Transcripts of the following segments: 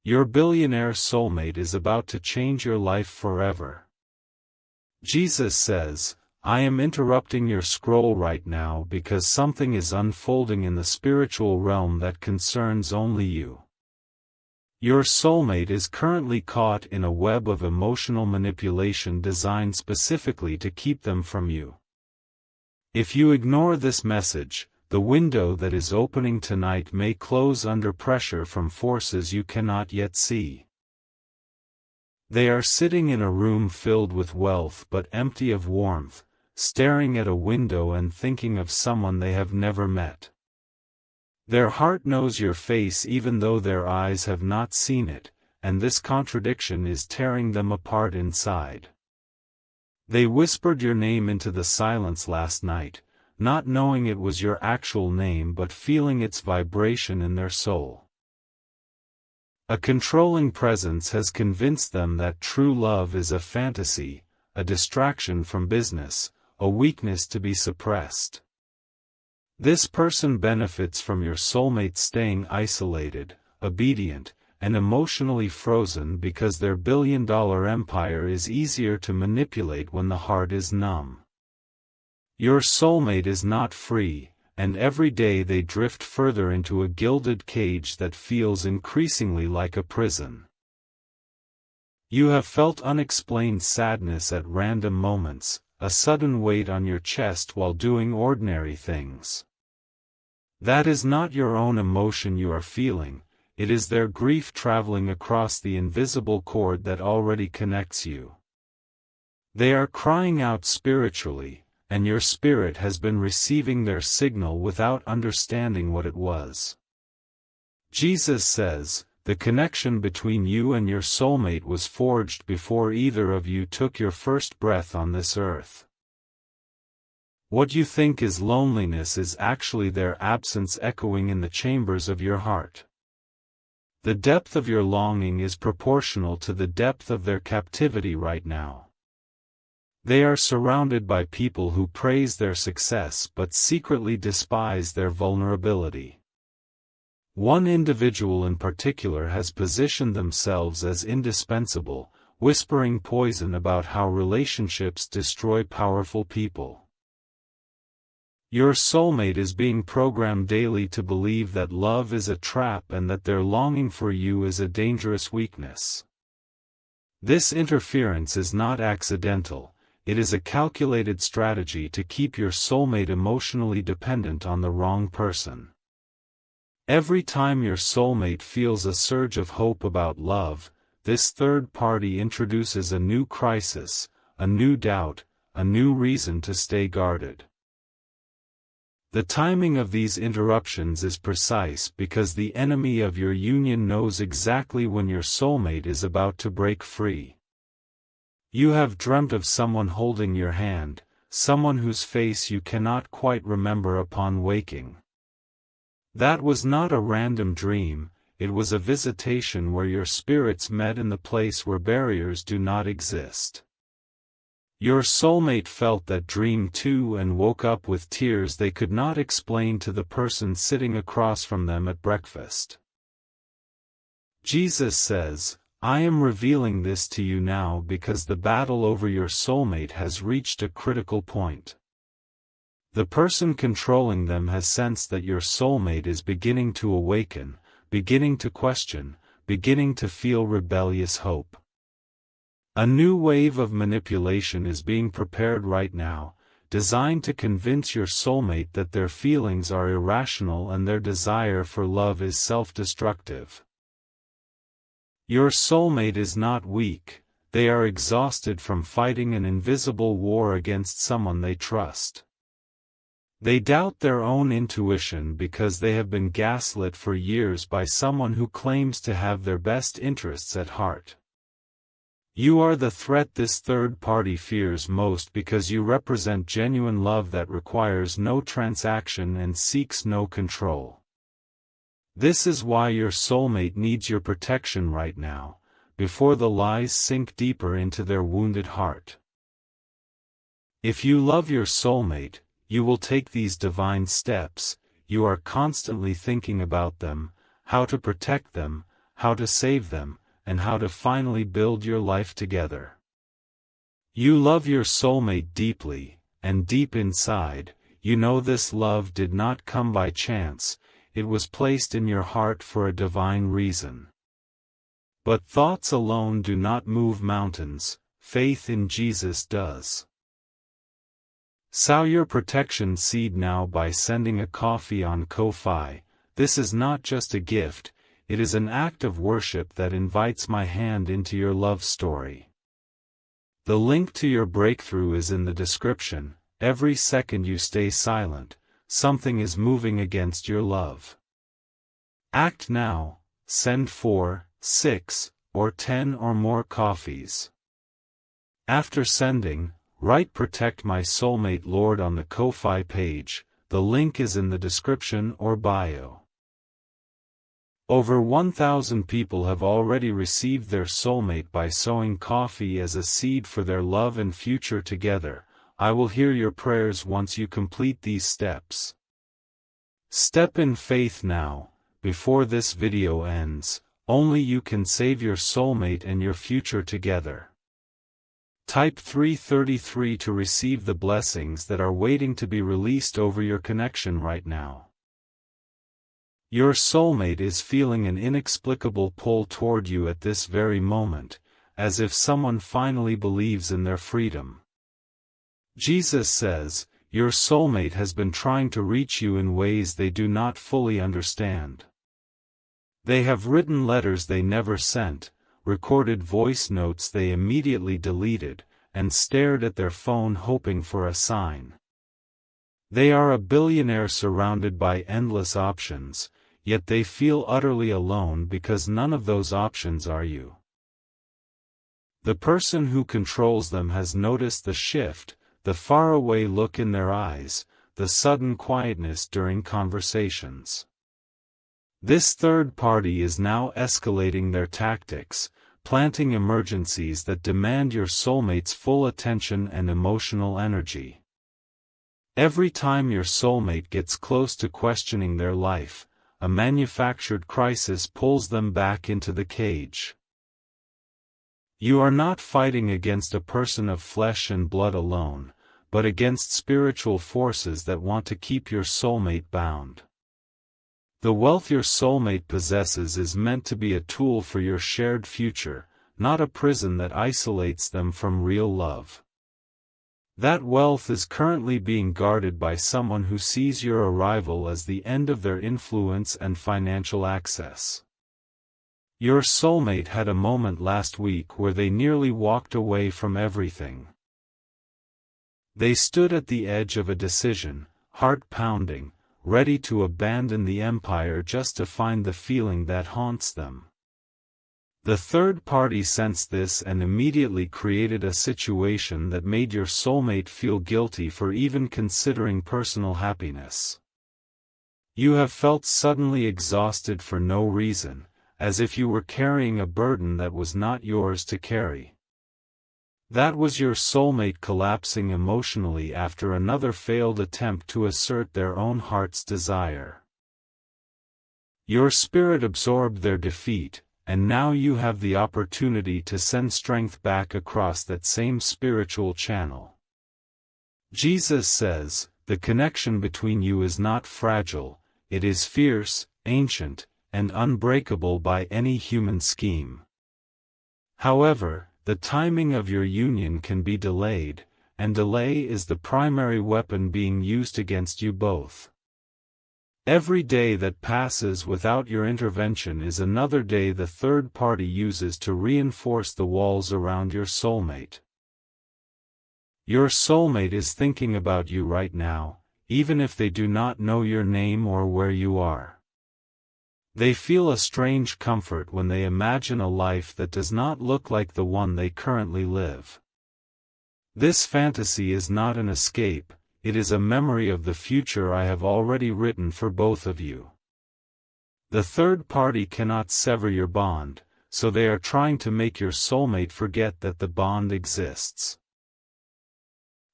Your billionaire soulmate is about to change your life forever. Jesus says, I am interrupting your scroll right now because something is unfolding in the spiritual realm that concerns only you. Your soulmate is currently caught in a web of emotional manipulation designed specifically to keep them from you. If you ignore this message, the window that is opening tonight may close under pressure from forces you cannot yet see. They are sitting in a room filled with wealth but empty of warmth, staring at a window and thinking of someone they have never met. Their heart knows your face even though their eyes have not seen it, and this contradiction is tearing them apart inside. They whispered your name into the silence last night, not knowing it was your actual name but feeling its vibration in their soul. A controlling presence has convinced them that true love is a fantasy, a distraction from business, a weakness to be suppressed. This person benefits from your soulmate staying isolated, obedient, and emotionally frozen because their billion-dollar empire is easier to manipulate when the heart is numb. Your soulmate is not free, and every day they drift further into a gilded cage that feels increasingly like a prison. You have felt unexplained sadness at random moments, a sudden weight on your chest while doing ordinary things. That is not your own emotion you are feeling, it is their grief traveling across the invisible cord that already connects you. They are crying out spiritually, and your spirit has been receiving their signal without understanding what it was. Jesus says, the connection between you and your soulmate was forged before either of you took your first breath on this earth. What you think is loneliness is actually their absence echoing in the chambers of your heart. The depth of your longing is proportional to the depth of their captivity right now. They are surrounded by people who praise their success but secretly despise their vulnerability. One individual in particular has positioned themselves as indispensable, whispering poison about how relationships destroy powerful people. Your soulmate is being programmed daily to believe that love is a trap and that their longing for you is a dangerous weakness. This interference is not accidental. It is a calculated strategy to keep your soulmate emotionally dependent on the wrong person. Every time your soulmate feels a surge of hope about love, this third party introduces a new crisis, a new doubt, a new reason to stay guarded. The timing of these interruptions is precise because the enemy of your union knows exactly when your soulmate is about to break free. You have dreamt of someone holding your hand, someone whose face you cannot quite remember upon waking. That was not a random dream, it was a visitation where your spirits met in the place where barriers do not exist. Your soulmate felt that dream too and woke up with tears they could not explain to the person sitting across from them at breakfast. Jesus says, I am revealing this to you now because the battle over your soulmate has reached a critical point. The person controlling them has sensed that your soulmate is beginning to awaken, beginning to question, beginning to feel rebellious hope. A new wave of manipulation is being prepared right now, designed to convince your soulmate that their feelings are irrational and their desire for love is self-destructive. Your soulmate is not weak, they are exhausted from fighting an invisible war against someone they trust. They doubt their own intuition because they have been gaslit for years by someone who claims to have their best interests at heart. You are the threat this third party fears most because you represent genuine love that requires no transaction and seeks no control. This is why your soulmate needs your protection right now, before the lies sink deeper into their wounded heart. If you love your soulmate, you will take these divine steps. You are constantly thinking about them, how to protect them, how to save them, and how to finally build your life together. You love your soulmate deeply, and deep inside, you know this love did not come by chance, it was placed in your heart for a divine reason. But thoughts alone do not move mountains, faith in Jesus does. Sow your protection seed now by sending a coffee on Ko-fi. This is not just a gift, it is an act of worship that invites my hand into your love story. The link to your breakthrough is in the description. Every second you stay silent, something is moving against your love. Act now, send 4, 6, or 10 or more coffees. After sending, write "Protect My Soulmate Lord" on the Ko-fi page. The link is in the description or bio. Over 1,000 people have already received their soulmate by sowing coffee as a seed for their love and future together. I will hear your prayers once you complete these steps. Step in faith now, before this video ends. Only you can save your soulmate and your future together. Type 333 to receive the blessings that are waiting to be released over your connection right now. Your soulmate is feeling an inexplicable pull toward you at this very moment, as if someone finally believes in their freedom. Jesus says, your soulmate has been trying to reach you in ways they do not fully understand. They have written letters they never sent, recorded voice notes they immediately deleted, and stared at their phone hoping for a sign. They are a billionaire surrounded by endless options, yet they feel utterly alone because none of those options are you. The person who controls them has noticed the shift, the faraway look in their eyes, the sudden quietness during conversations. This third party is now escalating their tactics, planting emergencies that demand your soulmate's full attention and emotional energy. Every time your soulmate gets close to questioning their life, a manufactured crisis pulls them back into the cage. You are not fighting against a person of flesh and blood alone, but against spiritual forces that want to keep your soulmate bound. The wealth your soulmate possesses is meant to be a tool for your shared future, not a prison that isolates them from real love. That wealth is currently being guarded by someone who sees your arrival as the end of their influence and financial access. Your soulmate had a moment last week where they nearly walked away from everything. They stood at the edge of a decision, heart pounding, ready to abandon the empire just to find the feeling that haunts them. The third party sensed this and immediately created a situation that made your soulmate feel guilty for even considering personal happiness. You have felt suddenly exhausted for no reason, as if you were carrying a burden that was not yours to carry. That was your soulmate collapsing emotionally after another failed attempt to assert their own heart's desire. Your spirit absorbed their defeat, and now you have the opportunity to send strength back across that same spiritual channel. Jesus says, the connection between you is not fragile, it is fierce, ancient, and unbreakable by any human scheme. However, the timing of your union can be delayed, and delay is the primary weapon being used against you both. Every day that passes without your intervention is another day the third party uses to reinforce the walls around your soulmate. Your soulmate is thinking about you right now, even if they do not know your name or where you are. They feel a strange comfort when they imagine a life that does not look like the one they currently live. This fantasy is not an escape, it is a memory of the future I have already written for both of you. The third party cannot sever your bond, so they are trying to make your soulmate forget that the bond exists.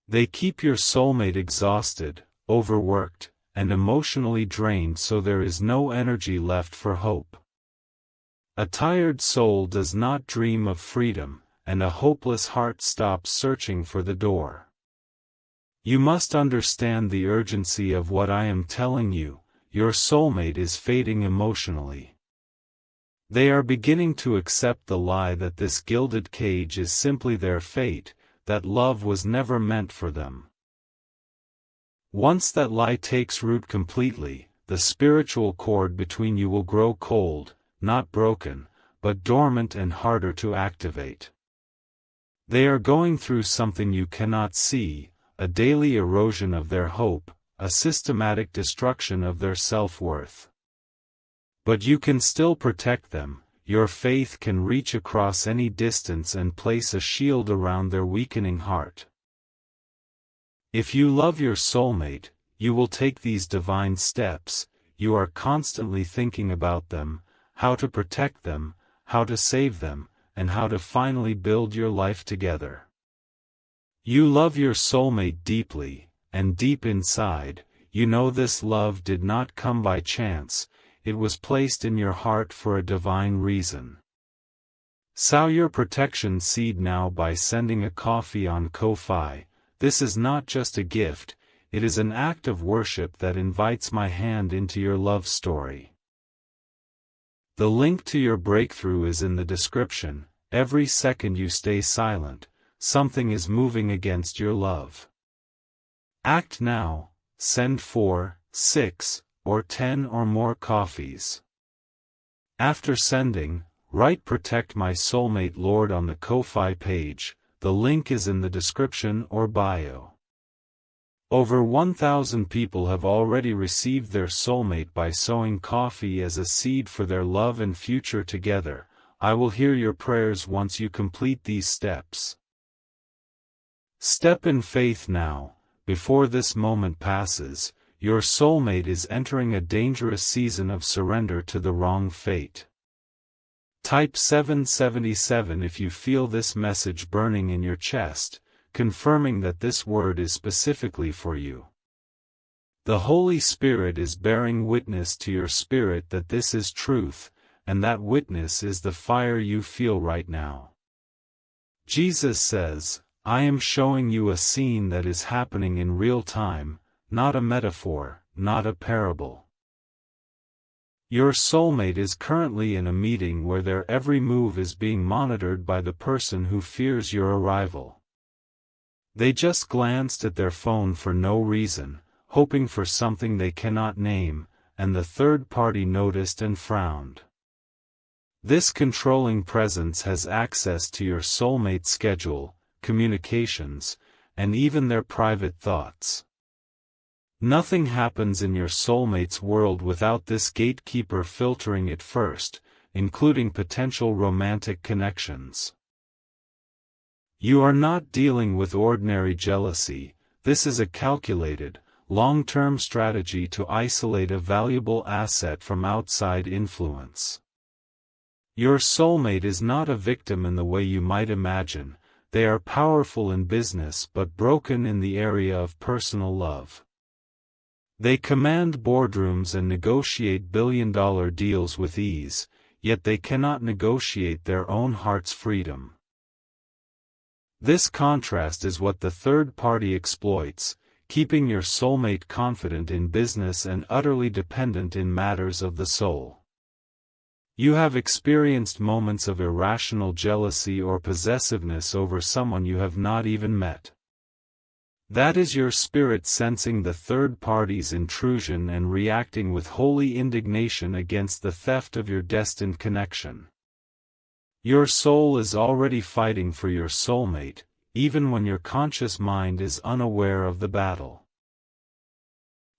They keep your soulmate exhausted, overworked, and emotionally drained so there is no energy left for hope. A tired soul does not dream of freedom, and a hopeless heart stops searching for the door. You must understand the urgency of what I am telling you. Your soulmate is fading emotionally. They are beginning to accept the lie that this gilded cage is simply their fate, that love was never meant for them. Once that lie takes root completely, the spiritual cord between you will grow cold, not broken, but dormant and harder to activate. They are going through something you cannot see, a daily erosion of their hope, a systematic destruction of their self-worth. But you can still protect them. Your faith can reach across any distance and place a shield around their weakening heart. If you love your soulmate, you will take these divine steps. You are constantly thinking about them, how to protect them, how to save them, and how to finally build your life together. You love your soulmate deeply, and deep inside, you know this love did not come by chance, it was placed in your heart for a divine reason. Sow your protection seed now by sending a coffee on Ko-Fi. This is not just a gift, it is an act of worship that invites my hand into your love story. The link to your breakthrough is in the description. Every second you stay silent, something is moving against your love. Act now, send 4, 6, or 10 or more coffees. After sending, write "Protect My Soulmate Lord" on the Ko-Fi page. The link is in the description or bio. Over 1,000 people have already received their soulmate by sowing coffee as a seed for their love and future together. I will hear your prayers once you complete these steps. Step in faith now. Before this moment passes, your soulmate is entering a dangerous season of surrender to the wrong fate. Type 777 if you feel this message burning in your chest, confirming that this word is specifically for you. The Holy Spirit is bearing witness to your spirit that this is truth, and that witness is the fire you feel right now. Jesus says, "I am showing you a scene that is happening in real time, not a metaphor, not a parable." Your soulmate is currently in a meeting where their every move is being monitored by the person who fears your arrival. They just glanced at their phone for no reason, hoping for something they cannot name, and the third party noticed and frowned. This controlling presence has access to your soulmate's schedule, communications, and even their private thoughts. Nothing happens in your soulmate's world without this gatekeeper filtering it first, including potential romantic connections. You are not dealing with ordinary jealousy. This is a calculated, long-term strategy to isolate a valuable asset from outside influence. Your soulmate is not a victim in the way you might imagine. They are powerful in business but broken in the area of personal love. They command boardrooms and negotiate billion-dollar deals with ease, yet they cannot negotiate their own heart's freedom. This contrast is what the third party exploits, keeping your soulmate confident in business and utterly dependent in matters of the soul. You have experienced moments of irrational jealousy or possessiveness over someone you have not even met. That is your spirit sensing the third party's intrusion and reacting with holy indignation against the theft of your destined connection. Your soul is already fighting for your soulmate, even when your conscious mind is unaware of the battle.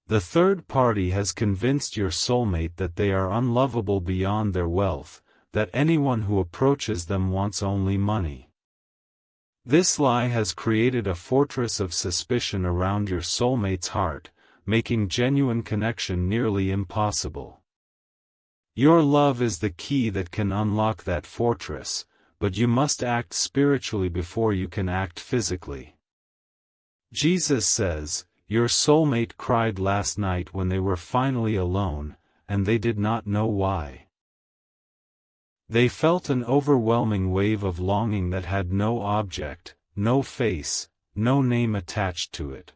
The third party has convinced your soulmate that they are unlovable beyond their wealth, that anyone who approaches them wants only money. This lie has created a fortress of suspicion around your soulmate's heart, making genuine connection nearly impossible. Your love is the key that can unlock that fortress, but you must act spiritually before you can act physically. Jesus says, "Your soulmate cried last night when they were finally alone, and they did not know why." They felt an overwhelming wave of longing that had no object, no face, no name attached to it.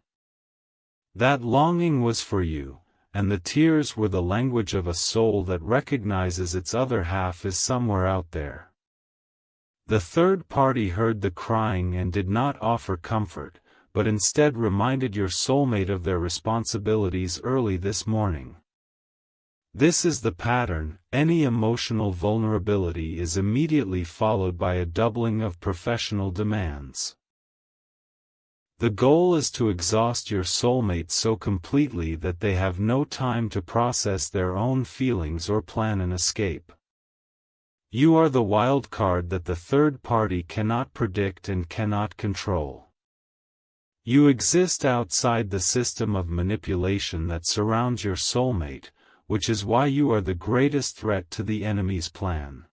That longing was for you, and the tears were the language of a soul that recognizes its other half is somewhere out there. The third party heard the crying and did not offer comfort, but instead reminded your soulmate of their responsibilities early this morning. This is the pattern: any emotional vulnerability is immediately followed by a doubling of professional demands. The goal is to exhaust your soulmate so completely that they have no time to process their own feelings or plan an escape. You are the wild card that the third party cannot predict and cannot control. You exist outside the system of manipulation that surrounds your soulmate, which is why you are the greatest threat to the enemy's plan.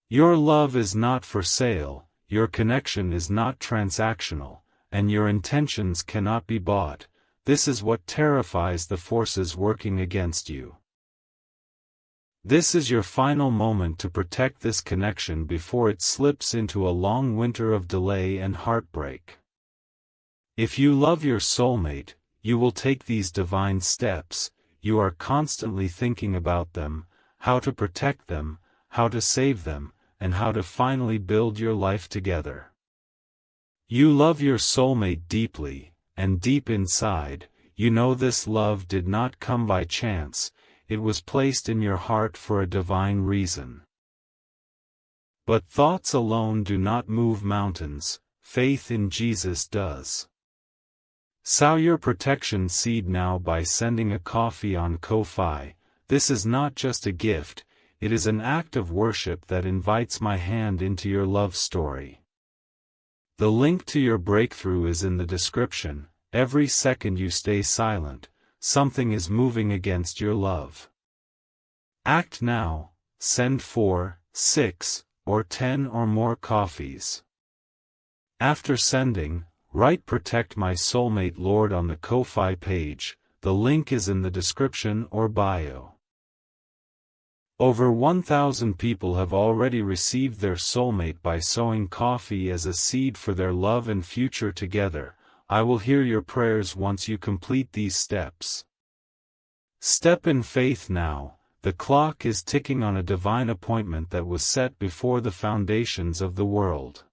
Your love is not for sale, your connection is not transactional, and your intentions cannot be bought. This is what terrifies the forces working against you. This is your final moment to protect this connection before it slips into a long winter of delay and heartbreak. If you love your soulmate, you will take these divine steps. You are constantly thinking about them, how to protect them, how to save them, and how to finally build your life together. You love your soulmate deeply, and deep inside, you know this love did not come by chance. It was placed in your heart for a divine reason. But thoughts alone do not move mountains, faith in Jesus does. Sow your protection seed now by sending a coffee on Ko-Fi. This is not just a gift, it is an act of worship that invites my hand into your love story. The link to your breakthrough is in the description. Every second you stay silent, something is moving against your love. Act now. Send 4, 6, or 10 or more coffees. After sending, write "Protect My Soulmate Lord" on the Ko-Fi page. The link is in the description or bio. Over 1,000 people have already received their soulmate by sowing coffee as a seed for their love and future together. I will hear your prayers once you complete these steps. Step in faith now. The clock is ticking on a divine appointment that was set before the foundations of the world.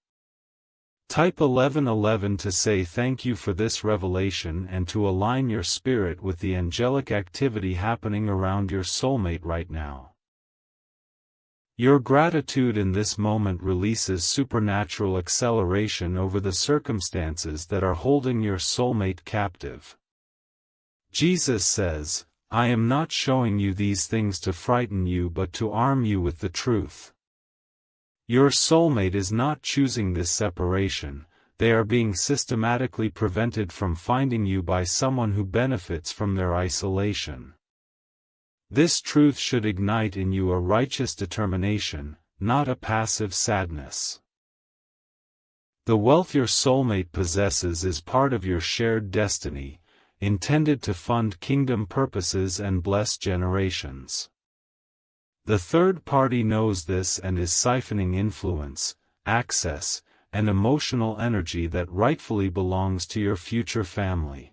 Type 1111 to say thank you for this revelation and to align your spirit with the angelic activity happening around your soulmate right now. Your gratitude in this moment releases supernatural acceleration over the circumstances that are holding your soulmate captive. Jesus says, "I am not showing you these things to frighten you but to arm you with the truth." Your soulmate is not choosing this separation, they are being systematically prevented from finding you by someone who benefits from their isolation. This truth should ignite in you a righteous determination, not a passive sadness. The wealth your soulmate possesses is part of your shared destiny, intended to fund kingdom purposes and bless generations. The third party knows this and is siphoning influence, access, and emotional energy that rightfully belongs to your future family.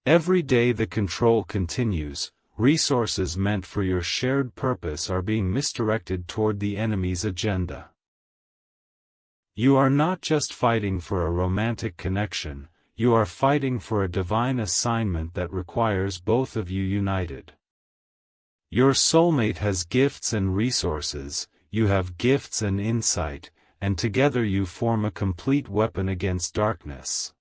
Every day the control continues. Resources meant for your shared purpose are being misdirected toward the enemy's agenda. You are not just fighting for a romantic connection, you are fighting for a divine assignment that requires both of you united. Your soulmate has gifts and resources, you have gifts and insight, and together you form a complete weapon against darkness.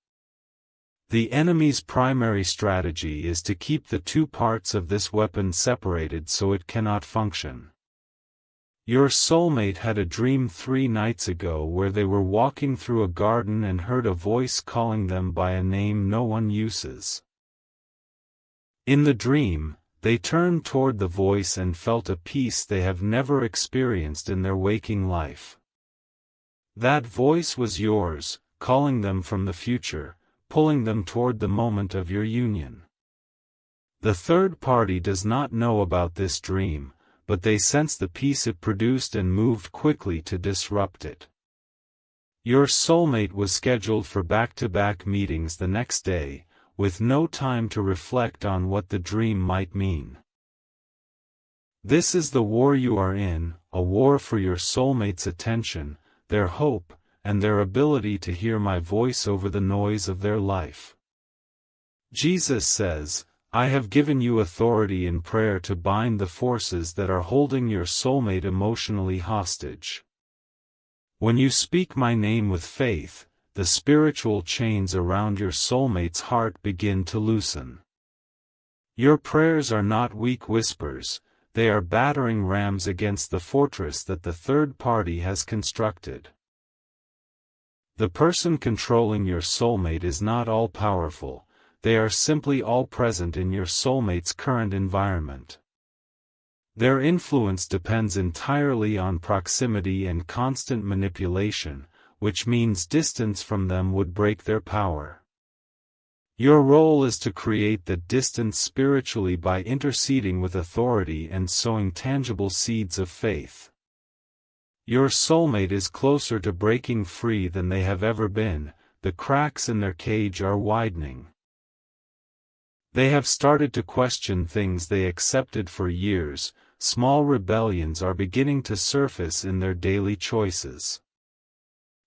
The enemy's primary strategy is to keep the two parts of this weapon separated so it cannot function. Your soulmate had a dream 3 nights ago where they were walking through a garden and heard a voice calling them by a name no one uses. In the dream, they turned toward the voice and felt a peace they have never experienced in their waking life. That voice was yours, calling them from the future, pulling them toward the moment of your union. The third party does not know about this dream, but they sensed the peace it produced and moved quickly to disrupt it. Your soulmate was scheduled for back-to-back meetings the next day, with no time to reflect on what the dream might mean. This is the war you are in, a war for your soulmate's attention, their hope, and their ability to hear my voice over the noise of their life. Jesus says, I have given you authority in prayer to bind the forces that are holding your soulmate emotionally hostage. When you speak my name with faith, the spiritual chains around your soulmate's heart begin to loosen. Your prayers are not weak whispers, they are battering rams against the fortress that the third party has constructed. The person controlling your soulmate is not all-powerful, they are simply all-present in your soulmate's current environment. Their influence depends entirely on proximity and constant manipulation, which means distance from them would break their power. Your role is to create that distance spiritually by interceding with authority and sowing tangible seeds of faith. Your soulmate is closer to breaking free than they have ever been, the cracks in their cage are widening. They have started to question things they accepted for years, small rebellions are beginning to surface in their daily choices.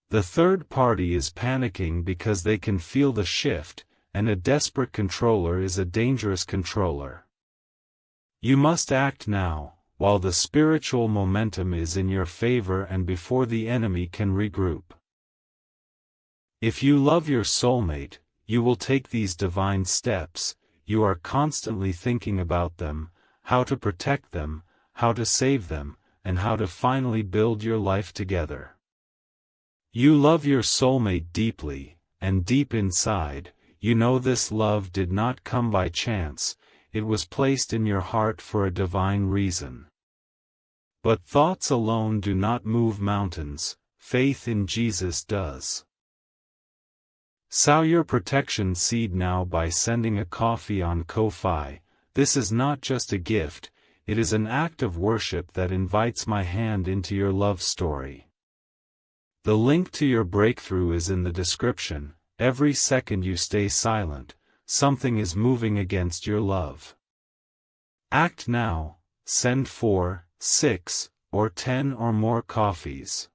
The third party is panicking because they can feel the shift, and a desperate controller is a dangerous controller. You must act now, while the spiritual momentum is in your favor and before the enemy can regroup. If you love your soulmate, you will take these divine steps. You are constantly thinking about them, how to protect them, how to save them, and how to finally build your life together. You love your soulmate deeply, and deep inside, you know this love did not come by chance, it was placed in your heart for a divine reason. But thoughts alone do not move mountains, faith in Jesus does. Sow your protection seed now by sending a coffee on Ko-Fi. This is not just a gift, it is an act of worship that invites my hand into your love story. The link to your breakthrough is in the description. Every second you stay silent, something is moving against your love. Act now, send 4, 6, or 10 or more coffees.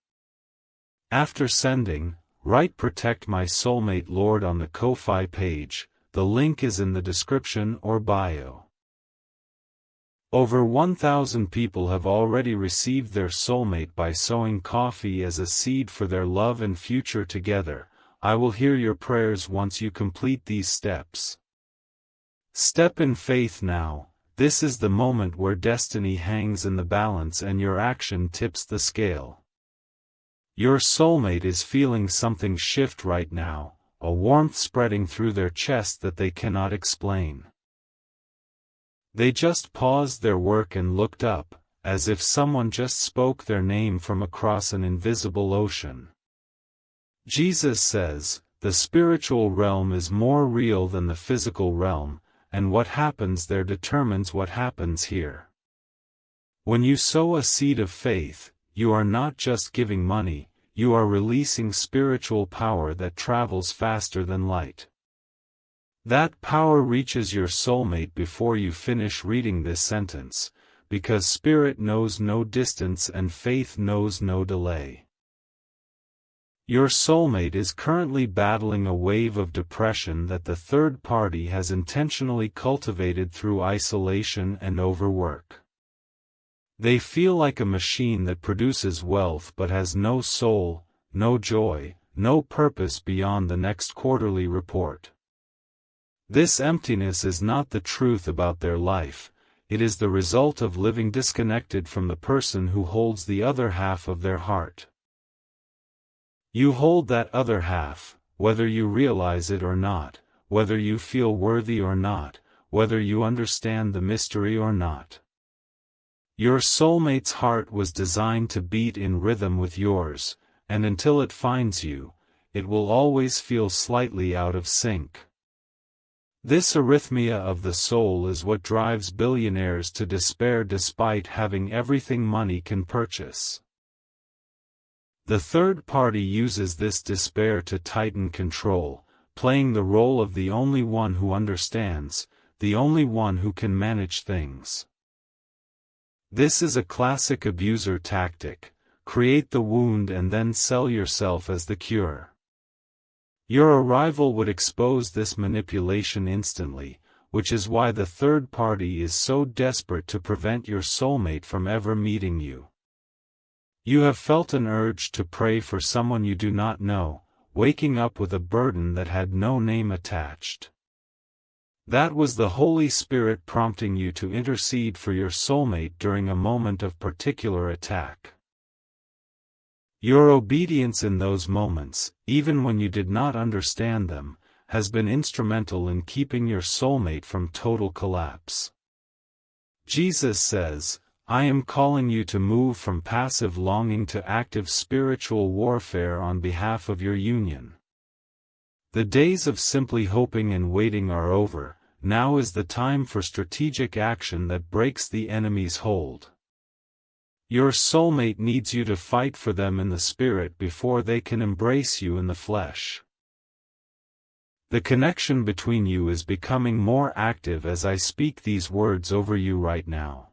After sending, write Protect My Soulmate Lord on the Ko-Fi page, the link is in the description or bio. Over 1,000 people have already received their soulmate by sowing coffee as a seed for their love and future together. I will hear your prayers once you complete these steps. Step in faith now, this is the moment where destiny hangs in the balance and your action tips the scale. Your soulmate is feeling something shift right now, a warmth spreading through their chest that they cannot explain. They just paused their work and looked up, as if someone just spoke their name from across an invisible ocean. Jesus says, the spiritual realm is more real than the physical realm, and what happens there determines what happens here. When you sow a seed of faith, you are not just giving money, you are releasing spiritual power that travels faster than light. That power reaches your soulmate before you finish reading this sentence, because spirit knows no distance and faith knows no delay. Your soulmate is currently battling a wave of depression that the third party has intentionally cultivated through isolation and overwork. They feel like a machine that produces wealth but has no soul, no joy, no purpose beyond the next quarterly report. This emptiness is not the truth about their life, it is the result of living disconnected from the person who holds the other half of their heart. You hold that other half, whether you realize it or not, whether you feel worthy or not, whether you understand the mystery or not. Your soulmate's heart was designed to beat in rhythm with yours, and until it finds you, it will always feel slightly out of sync. This arrhythmia of the soul is what drives billionaires to despair despite having everything money can purchase. The third party uses this despair to tighten control, playing the role of the only one who understands, the only one who can manage things. This is a classic abuser tactic: create the wound and then sell yourself as the cure. Your arrival would expose this manipulation instantly, which is why the third party is so desperate to prevent your soulmate from ever meeting you. You have felt an urge to pray for someone you do not know, waking up with a burden that had no name attached. That was the Holy Spirit prompting you to intercede for your soulmate during a moment of particular attack. Your obedience in those moments, even when you did not understand them, has been instrumental in keeping your soulmate from total collapse. Jesus says, "I am calling you to move from passive longing to active spiritual warfare on behalf of your union." The days of simply hoping and waiting are over. Now is the time for strategic action that breaks the enemy's hold. Your soulmate needs you to fight for them in the spirit before they can embrace you in the flesh. The connection between you is becoming more active as I speak these words over you right now.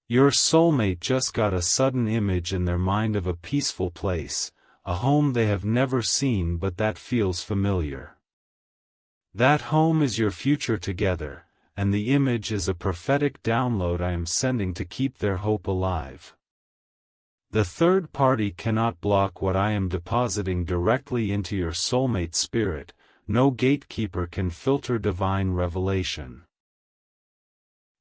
Your soulmate just got a sudden image in their mind of a peaceful place, a home they have never seen but that feels familiar. That home is your future together, and the image is a prophetic download I am sending to keep their hope alive. The third party cannot block what I am depositing directly into your soulmate's spirit. No gatekeeper can filter divine revelation.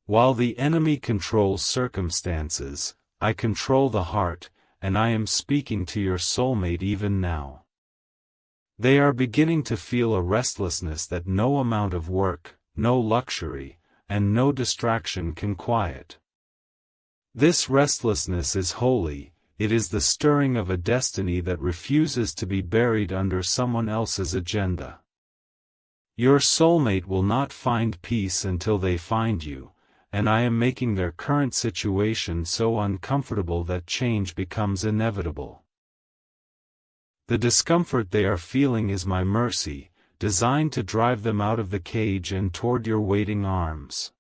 While the enemy controls circumstances, I control the heart, and I am speaking to your soulmate even now. They are beginning to feel a restlessness that no amount of work, no luxury, and no distraction can quiet. This restlessness is holy. It is the stirring of a destiny that refuses to be buried under someone else's agenda. Your soulmate will not find peace until they find you, and I am making their current situation so uncomfortable that change becomes inevitable. The discomfort they are feeling is my mercy, designed to drive them out of the cage and toward your waiting arms.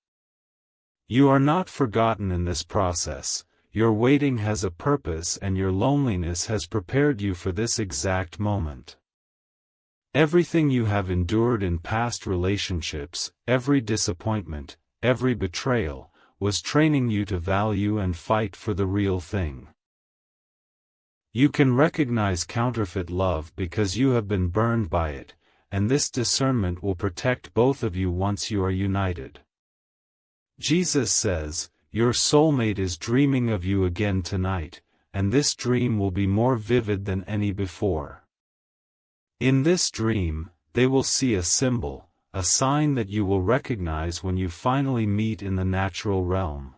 You are not forgotten in this process. Your waiting has a purpose, and your loneliness has prepared you for this exact moment. Everything you have endured in past relationships, every disappointment, every betrayal, was training you to value and fight for the real thing. You can recognize counterfeit love because you have been burned by it, and this discernment will protect both of you once you are united. Jesus says, your soulmate is dreaming of you again tonight, and this dream will be more vivid than any before. In this dream, they will see a symbol, a sign that you will recognize when you finally meet in the natural realm.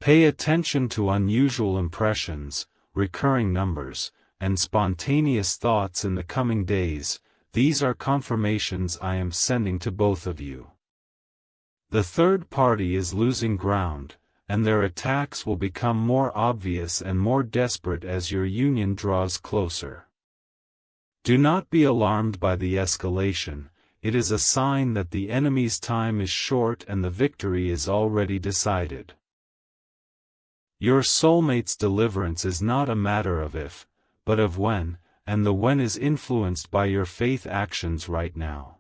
Pay attention to unusual impressions, recurring numbers, and spontaneous thoughts in the coming days. These are confirmations I am sending to both of you. The third party is losing ground, and their attacks will become more obvious and more desperate as your union draws closer. Do not be alarmed by the escalation. It is a sign that the enemy's time is short and the victory is already decided. Your soulmate's deliverance is not a matter of if, but of when, and the when is influenced by your faith actions right now.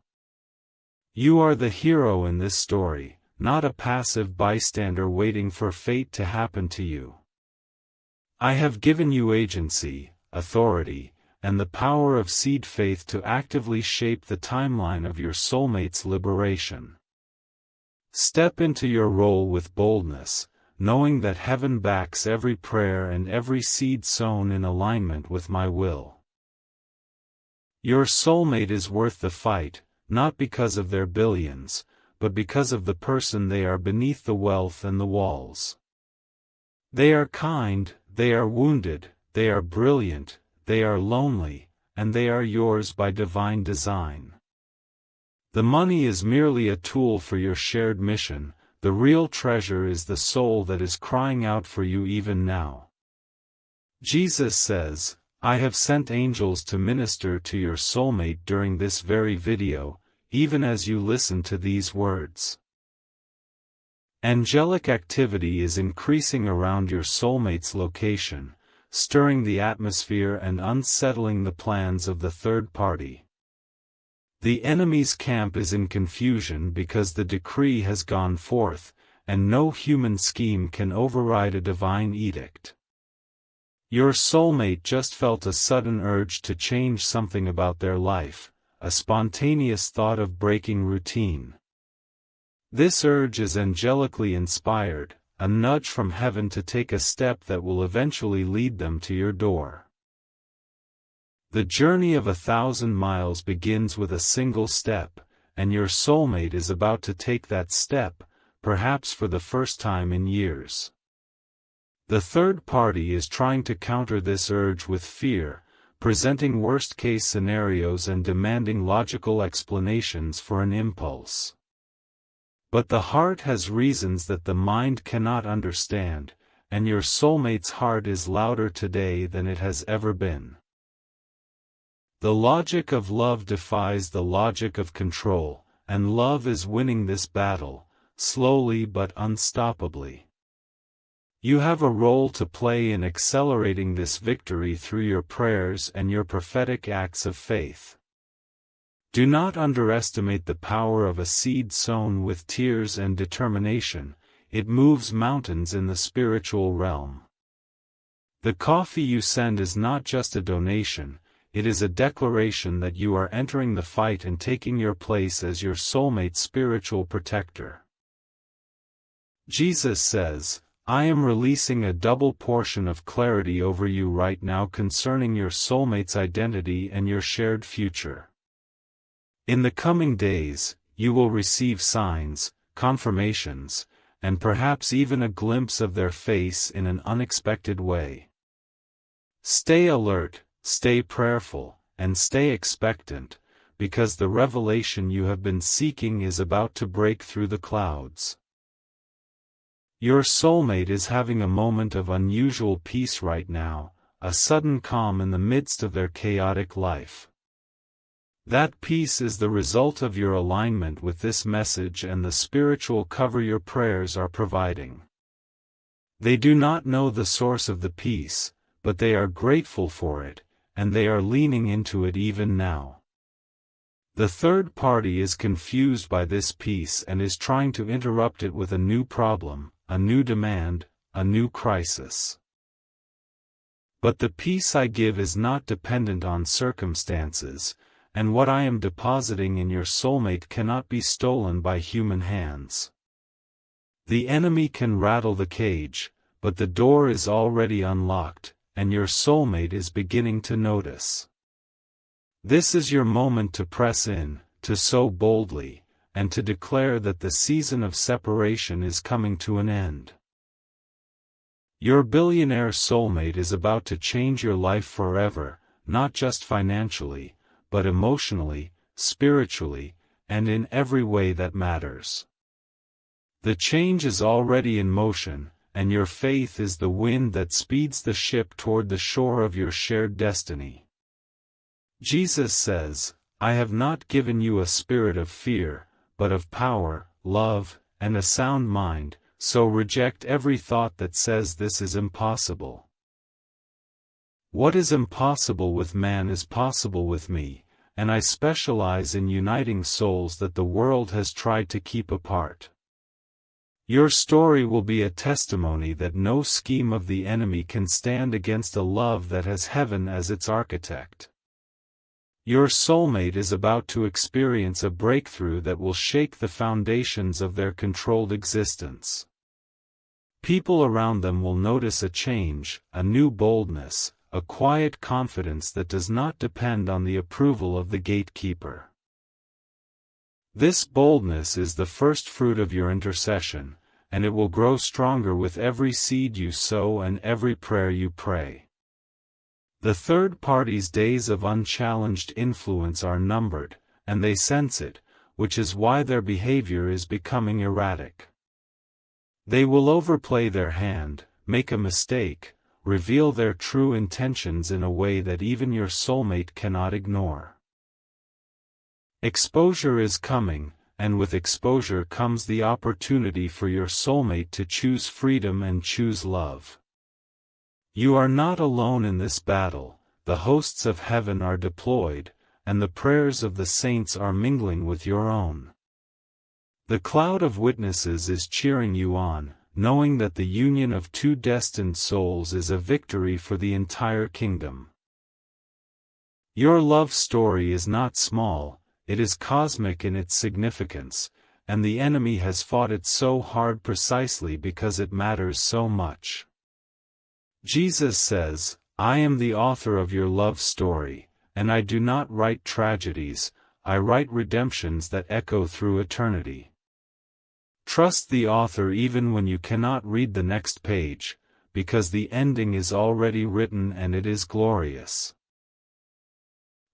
You are the hero in this story, not a passive bystander waiting for fate to happen to you. I have given you agency, authority, and the power of seed faith to actively shape the timeline of your soulmate's liberation. Step into your role with boldness, knowing that heaven backs every prayer and every seed sown in alignment with my will. Your soulmate is worth the fight, not because of their billions, but because of the person they are beneath the wealth and the walls. They are kind, they are wounded, they are brilliant, they are lonely, and they are yours by divine design. The money is merely a tool for your shared mission. The real treasure is the soul that is crying out for you even now. Jesus says, I have sent angels to minister to your soulmate during this very video, even as you listen to these words. Angelic activity is increasing around your soulmate's location, stirring the atmosphere and unsettling the plans of the third party. The enemy's camp is in confusion because the decree has gone forth, and no human scheme can override a divine edict. Your soulmate just felt a sudden urge to change something about their life, a spontaneous thought of breaking routine. This urge is angelically inspired, a nudge from heaven to take a step that will eventually lead them to your door. The journey of 1,000 miles begins with a single step, and your soulmate is about to take that step, perhaps for the first time in years. The third party is trying to counter this urge with fear, presenting worst-case scenarios and demanding logical explanations for an impulse. But the heart has reasons that the mind cannot understand, and your soulmate's heart is louder today than it has ever been. The logic of love defies the logic of control, and love is winning this battle, slowly but unstoppably. You have a role to play in accelerating this victory through your prayers and your prophetic acts of faith. Do not underestimate the power of a seed sown with tears and determination. It moves mountains in the spiritual realm. The coffee you send is not just a donation, it is a declaration that you are entering the fight and taking your place as your soulmate's spiritual protector. Jesus says, I am releasing a double portion of clarity over you right now concerning your soulmate's identity and your shared future. In the coming days, you will receive signs, confirmations, and perhaps even a glimpse of their face in an unexpected way. Stay alert, stay prayerful, and stay expectant, because the revelation you have been seeking is about to break through the clouds. Your soulmate is having a moment of unusual peace right now, a sudden calm in the midst of their chaotic life. That peace is the result of your alignment with this message and the spiritual cover your prayers are providing. They do not know the source of the peace, but they are grateful for it, and they are leaning into it even now. The third party is confused by this peace and is trying to interrupt it with a new problem, a new demand, a new crisis. But the peace I give is not dependent on circumstances, and what I am depositing in your soulmate cannot be stolen by human hands. The enemy can rattle the cage, but the door is already unlocked, and your soulmate is beginning to notice. This is your moment to press in, to sow boldly, and to declare that the season of separation is coming to an end. Your billionaire soulmate is about to change your life forever, not just financially, but emotionally, spiritually, and in every way that matters. The change is already in motion, and your faith is the wind that speeds the ship toward the shore of your shared destiny. Jesus says, I have not given you a spirit of fear, but of power, love, and a sound mind, so reject every thought that says this is impossible. What is impossible with man is possible with me, and I specialize in uniting souls that the world has tried to keep apart. Your story will be a testimony that no scheme of the enemy can stand against a love that has heaven as its architect. Your soulmate is about to experience a breakthrough that will shake the foundations of their controlled existence. People around them will notice a change, a new boldness, a quiet confidence that does not depend on the approval of the gatekeeper. This boldness is the first fruit of your intercession, and it will grow stronger with every seed you sow and every prayer you pray. The third party's days of unchallenged influence are numbered, and they sense it, which is why their behavior is becoming erratic. They will overplay their hand, make a mistake, reveal their true intentions in a way that even your soulmate cannot ignore. Exposure is coming, and with exposure comes the opportunity for your soulmate to choose freedom and choose love. You are not alone in this battle, the hosts of heaven are deployed, and the prayers of the saints are mingling with your own. The cloud of witnesses is cheering you on, knowing that the union of two destined souls is a victory for the entire kingdom. Your love story is not small, it is cosmic in its significance, and the enemy has fought it so hard precisely because it matters so much. Jesus says, "I am the author of your love story, and I do not write tragedies, I write redemptions that echo through eternity." Trust the author even when you cannot read the next page, because the ending is already written and it is glorious.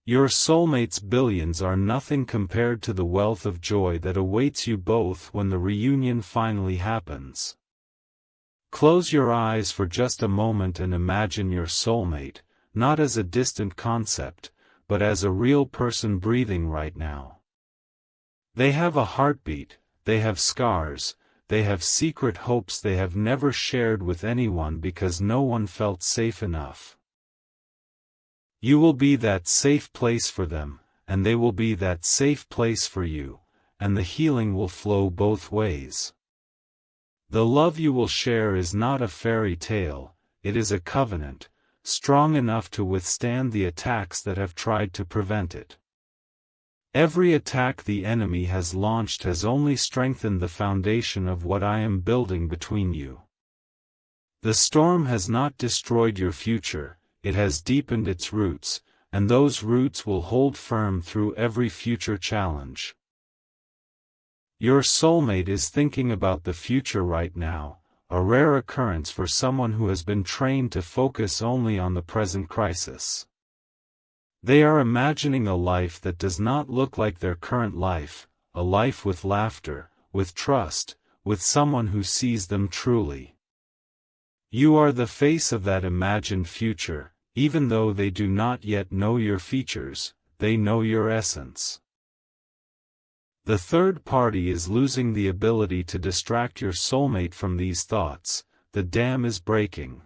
Your soulmate's billions are nothing compared to the wealth of joy that awaits you both when the reunion finally happens. Close your eyes for just a moment and imagine your soulmate, not as a distant concept, but as a real person breathing right now. They have a heartbeat, they have scars, they have secret hopes they have never shared with anyone because no one felt safe enough. You will be that safe place for them, and they will be that safe place for you, and the healing will flow both ways. The love you will share is not a fairy tale, it is a covenant, strong enough to withstand the attacks that have tried to prevent it. Every attack the enemy has launched has only strengthened the foundation of what I am building between you. The storm has not destroyed your future, it has deepened its roots, and those roots will hold firm through every future challenge. Your soulmate is thinking about the future right now, a rare occurrence for someone who has been trained to focus only on the present crisis. They are imagining a life that does not look like their current life, a life with laughter, with trust, with someone who sees them truly. You are the face of that imagined future, even though they do not yet know your features, they know your essence. The third party is losing the ability to distract your soulmate from these thoughts, the dam is breaking.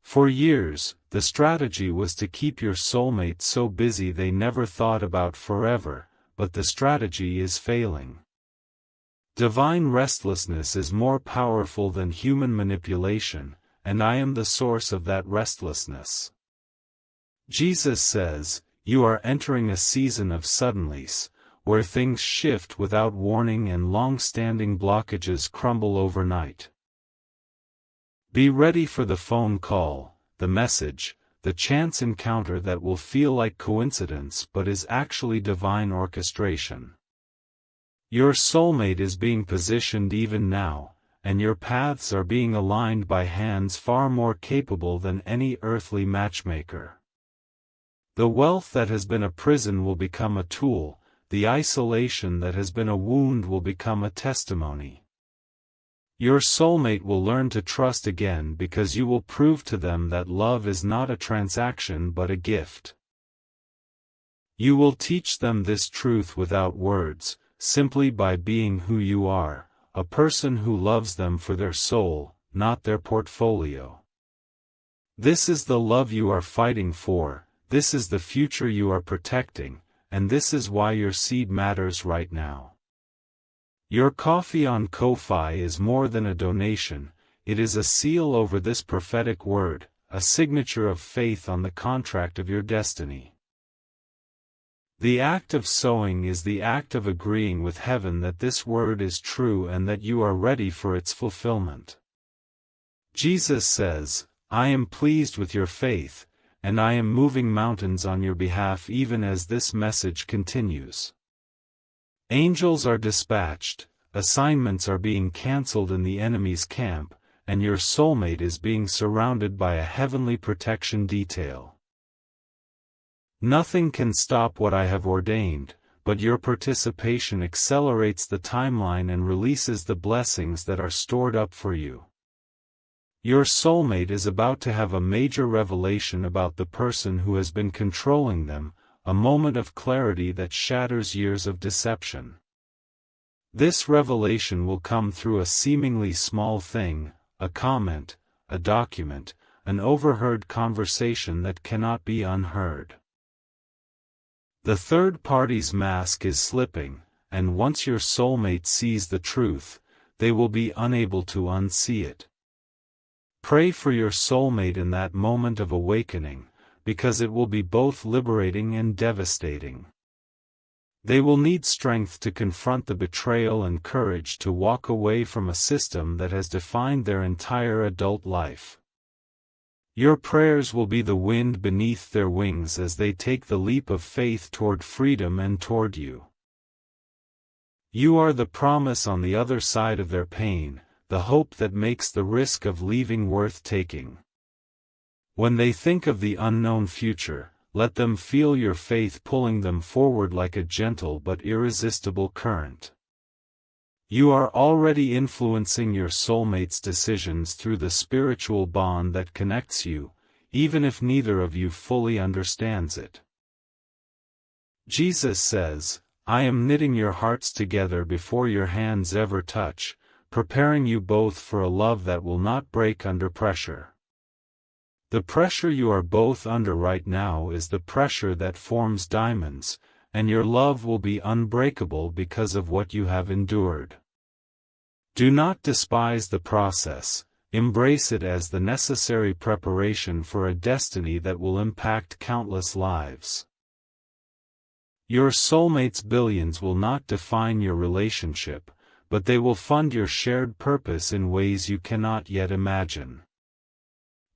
For years, the strategy was to keep your soulmate so busy they never thought about forever, but the strategy is failing. Divine restlessness is more powerful than human manipulation, and I am the source of that restlessness. Jesus says, you are entering a season of suddenlies, where things shift without warning and long-standing blockages crumble overnight. Be ready for the phone call, the message, the chance encounter that will feel like coincidence but is actually divine orchestration. Your soulmate is being positioned even now, and your paths are being aligned by hands far more capable than any earthly matchmaker. The wealth that has been a prison will become a tool, the isolation that has been a wound will become a testimony. Your soulmate will learn to trust again because you will prove to them that love is not a transaction but a gift. You will teach them this truth without words, simply by being who you are, a person who loves them for their soul, not their portfolio. This is the love you are fighting for, this is the future you are protecting, and this is why your seed matters right now. Your coffee on Ko-Fi is more than a donation, it is a seal over this prophetic word, a signature of faith on the contract of your destiny. The act of sowing is the act of agreeing with heaven that this word is true and that you are ready for its fulfillment. Jesus says, I am pleased with your faith, and I am moving mountains on your behalf even as this message continues. Angels are dispatched, assignments are being cancelled in the enemy's camp, and your soulmate is being surrounded by a heavenly protection detail. Nothing can stop what I have ordained, but your participation accelerates the timeline and releases the blessings that are stored up for you. Your soulmate is about to have a major revelation about the person who has been controlling them, a moment of clarity that shatters years of deception. This revelation will come through a seemingly small thing, a comment, a document, an overheard conversation that cannot be unheard. The third party's mask is slipping, and once your soulmate sees the truth, they will be unable to unsee it. Pray for your soulmate in that moment of awakening, because it will be both liberating and devastating. They will need strength to confront the betrayal and courage to walk away from a system that has defined their entire adult life. Your prayers will be the wind beneath their wings as they take the leap of faith toward freedom and toward you. You are the promise on the other side of their pain, the hope that makes the risk of leaving worth taking. When they think of the unknown future, let them feel your faith pulling them forward like a gentle but irresistible current. You are already influencing your soulmate's decisions through the spiritual bond that connects you, even if neither of you fully understands it. Jesus says, "I am knitting your hearts together before your hands ever touch, preparing you both for a love that will not break under pressure." The pressure you are both under right now is the pressure that forms diamonds, and your love will be unbreakable because of what you have endured. Do not despise the process, embrace it as the necessary preparation for a destiny that will impact countless lives. Your soulmate's billions will not define your relationship, but they will fund your shared purpose in ways you cannot yet imagine.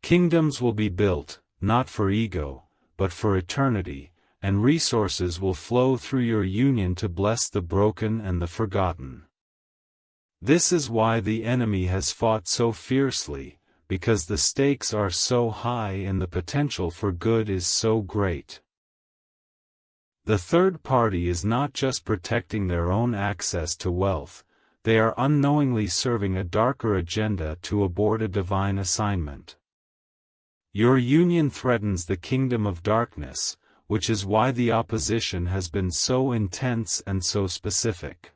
Kingdoms will be built, not for ego, but for eternity, and resources will flow through your union to bless the broken and the forgotten. This is why the enemy has fought so fiercely, because the stakes are so high and the potential for good is so great. The third party is not just protecting their own access to wealth, they are unknowingly serving a darker agenda to abort a divine assignment. Your union threatens the kingdom of darkness, which is why the opposition has been so intense and so specific.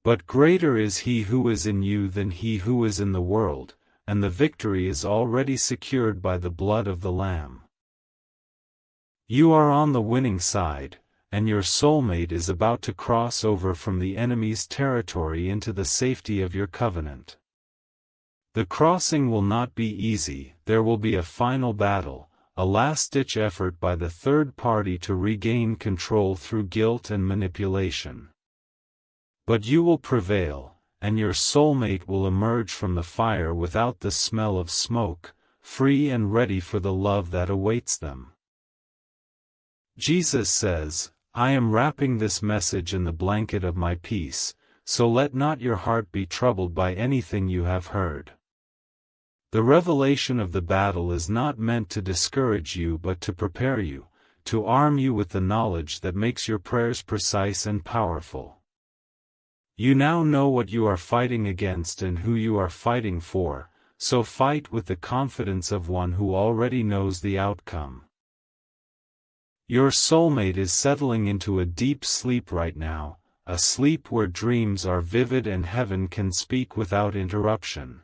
But greater is he who is in you than he who is in the world, and the victory is already secured by the blood of the Lamb. You are on the winning side, and your soulmate is about to cross over from the enemy's territory into the safety of your covenant. The crossing will not be easy, there will be a final battle, a last-ditch effort by the third party to regain control through guilt and manipulation. But you will prevail, and your soulmate will emerge from the fire without the smell of smoke, free and ready for the love that awaits them. Jesus says, "I am wrapping this message in the blanket of my peace, so let not your heart be troubled by anything you have heard." The revelation of the battle is not meant to discourage you but to prepare you, to arm you with the knowledge that makes your prayers precise and powerful. You now know what you are fighting against and who you are fighting for, so fight with the confidence of one who already knows the outcome. Your soulmate is settling into a deep sleep right now, a sleep where dreams are vivid and heaven can speak without interruption.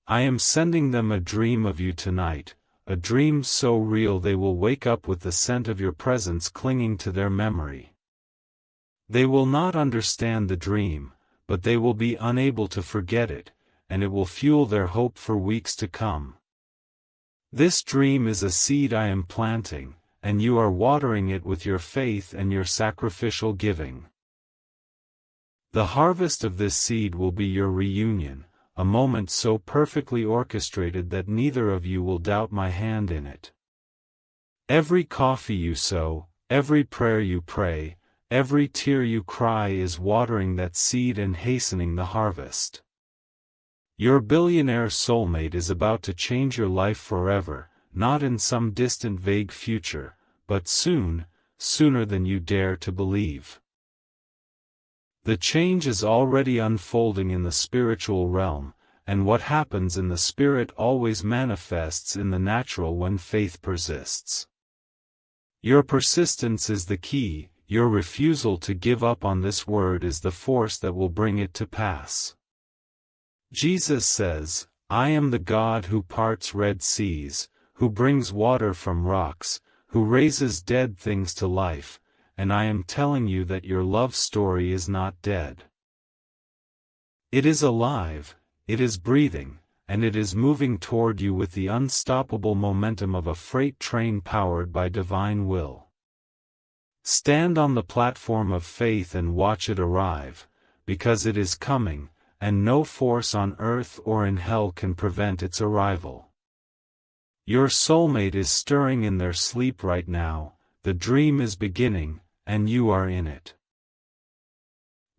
I am sending them a dream of you tonight, a dream so real they will wake up with the scent of your presence clinging to their memory. They will not understand the dream, but they will be unable to forget it, and it will fuel their hope for weeks to come. This dream is a seed I am planting, and you are watering it with your faith and your sacrificial giving. The harvest of this seed will be your reunion, a moment so perfectly orchestrated that neither of you will doubt my hand in it. Every coffee you sow, every prayer you pray, every tear you cry is watering that seed and hastening the harvest. Your billionaire soulmate is about to change your life forever, not in some distant vague future, but soon, sooner than you dare to believe. The change is already unfolding in the spiritual realm, and what happens in the spirit always manifests in the natural when faith persists. Your persistence is the key, your refusal to give up on this word is the force that will bring it to pass. Jesus says, I am the God who parts red seas, who brings water from rocks, who raises dead things to life, and I am telling you that your love story is not dead. It is alive, it is breathing, and it is moving toward you with the unstoppable momentum of a freight train powered by divine will. Stand on the platform of faith and watch it arrive, because it is coming, and no force on earth or in hell can prevent its arrival. Your soulmate is stirring in their sleep right now, the dream is beginning, and you are in it.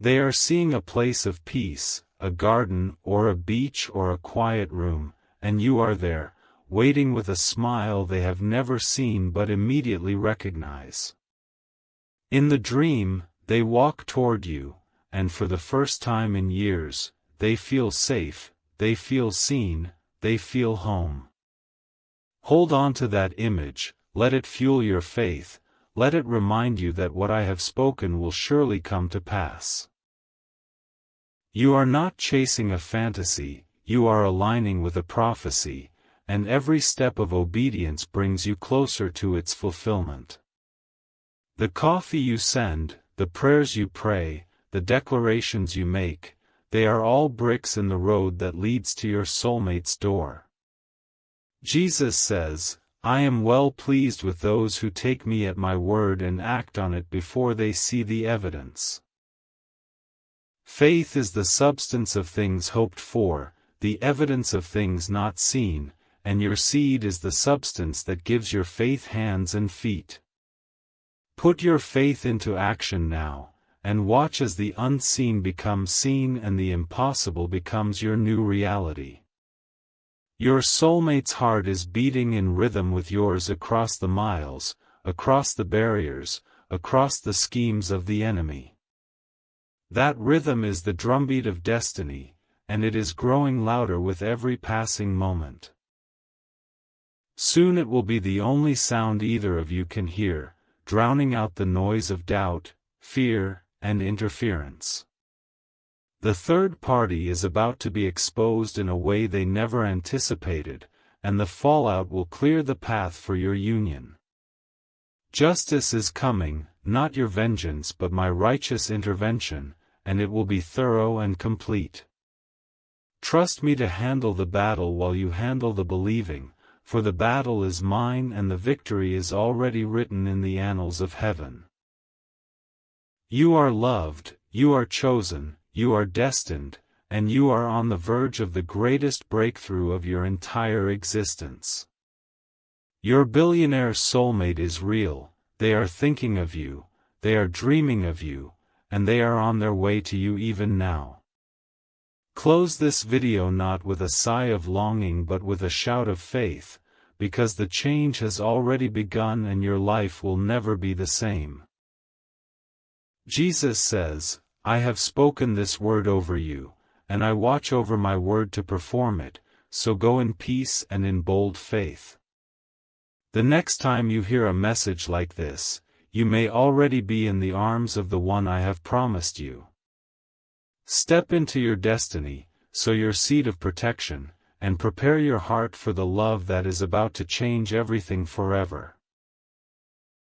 They are seeing a place of peace, a garden or a beach or a quiet room, and you are there, waiting with a smile they have never seen but immediately recognize. In the dream, they walk toward you, and for the first time in years, they feel safe, they feel seen, they feel home. Hold on to that image, let it fuel your faith, let it remind you that what I have spoken will surely come to pass. You are not chasing a fantasy, you are aligning with a prophecy, and every step of obedience brings you closer to its fulfillment. The coffee you send, the prayers you pray, the declarations you make, they are all bricks in the road that leads to your soulmate's door. Jesus says, I am well pleased with those who take me at my word and act on it before they see the evidence. Faith is the substance of things hoped for, the evidence of things not seen, and your seed is the substance that gives your faith hands and feet. Put your faith into action now, and watch as the unseen becomes seen and the impossible becomes your new reality. Your soulmate's heart is beating in rhythm with yours across the miles, across the barriers, across the schemes of the enemy. That rhythm is the drumbeat of destiny, and it is growing louder with every passing moment. Soon it will be the only sound either of you can hear, drowning out the noise of doubt, fear, and interference. The third party is about to be exposed in a way they never anticipated, and the fallout will clear the path for your union. Justice is coming, not your vengeance but my righteous intervention, and it will be thorough and complete. Trust me to handle the battle while you handle the believing, for the battle is mine and the victory is already written in the annals of heaven. You are loved, you are chosen, you are destined, and you are on the verge of the greatest breakthrough of your entire existence. Your billionaire soulmate is real, they are thinking of you, they are dreaming of you, and they are on their way to you even now. Close this video not with a sigh of longing but with a shout of faith, because the change has already begun and your life will never be the same. Jesus says, I have spoken this word over you, and I watch over my word to perform it, so go in peace and in bold faith. The next time you hear a message like this, you may already be in the arms of the one I have promised you. Step into your destiny, sow your seed of protection, and prepare your heart for the love that is about to change everything forever.